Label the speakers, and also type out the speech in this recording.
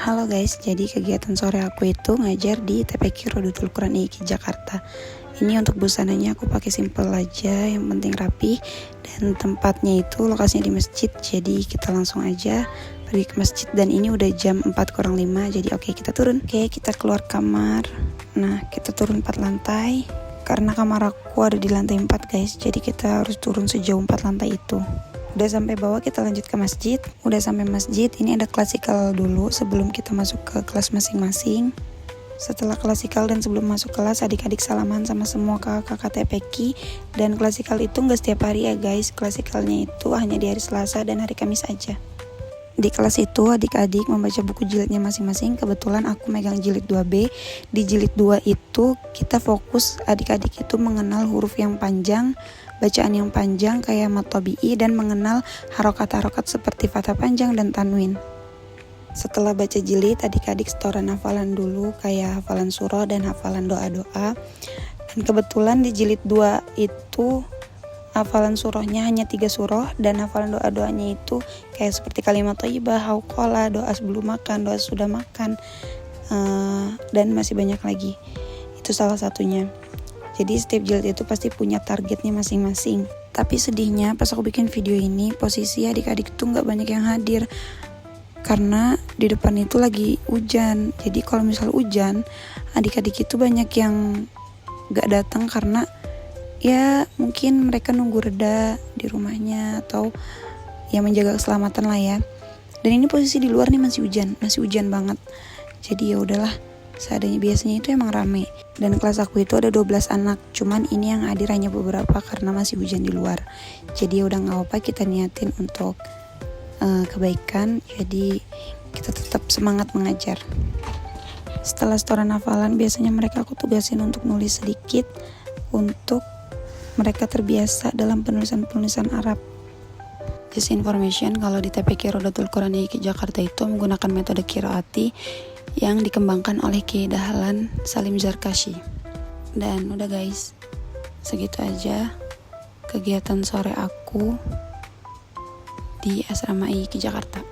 Speaker 1: Halo guys, jadi kegiatan sore aku itu ngajar di TPQ Rodotul Quran IIKI Jakarta. Ini untuk busananya aku pakai simple aja, yang penting rapi. Dan tempatnya itu lokasinya di masjid, jadi kita langsung aja pergi ke masjid. Dan ini udah jam 4:05, jadi oke kita turun. Oke, kita keluar kamar. Nah, kita turun 4 lantai. Karena kamar aku ada di lantai 4 guys, jadi kita harus turun sejauh 4 lantai itu. Udah sampai bawah, kita lanjut ke masjid. Udah sampai masjid, ini ada klasikal dulu sebelum kita masuk ke kelas masing-masing. Setelah klasikal dan sebelum masuk kelas, adik-adik salaman sama semua kakak-kakak TPQ. Dan klasikal itu nggak setiap hari ya guys, klasikalnya itu hanya di hari Selasa dan hari Kamis aja. Di kelas itu adik-adik membaca buku jilidnya masing-masing. Kebetulan aku megang jilid 2B. Di jilid 2 itu kita fokus adik-adik itu mengenal huruf yang panjang, bacaan yang panjang kayak mat tabi'i, dan mengenal harokat-harokat seperti fathah panjang dan tanwin. Setelah baca jilid, adik-adik setoran hafalan dulu kayak hafalan surah dan hafalan doa-doa. Dan kebetulan di jilid 2 itu hafalan surahnya hanya 3 surah, dan hafalan doa-doanya itu kayak seperti kalimat thayyibah, hauqalah, doa sebelum makan, doa sudah makan, dan masih banyak lagi. Itu salah satunya. Jadi setiap jilid itu pasti punya targetnya masing-masing. Tapi sedihnya pas aku bikin video ini, posisi adik-adik tuh gak banyak yang hadir. Karena di depan itu lagi hujan. Jadi kalau misal hujan, adik-adik itu banyak yang gak datang karena ya mungkin mereka nunggu reda di rumahnya atau ya menjaga keselamatan lah ya. Dan ini posisi di luar nih masih hujan banget. Jadi ya udahlah, seadanya, biasanya itu emang rame. Dan kelas aku itu ada 12 anak, cuman ini yang hadir hanya beberapa karena masih hujan di luar. Jadi ya udah nggak apa-apa, kita niatin untuk kebaikan. Jadi kita tetap semangat mengajar. Setelah setoran hafalan, biasanya mereka aku tugasin untuk nulis sedikit untuk mereka terbiasa dalam penulisan Arab. Just information, kalau di TPQ Rodotul Quran IIKI Jakarta itu menggunakan metode qiraati yang dikembangkan oleh Kiai Dahlan Salim Zarkashi. Dan udah guys, segitu aja kegiatan sore aku di Asrama IIKI Jakarta.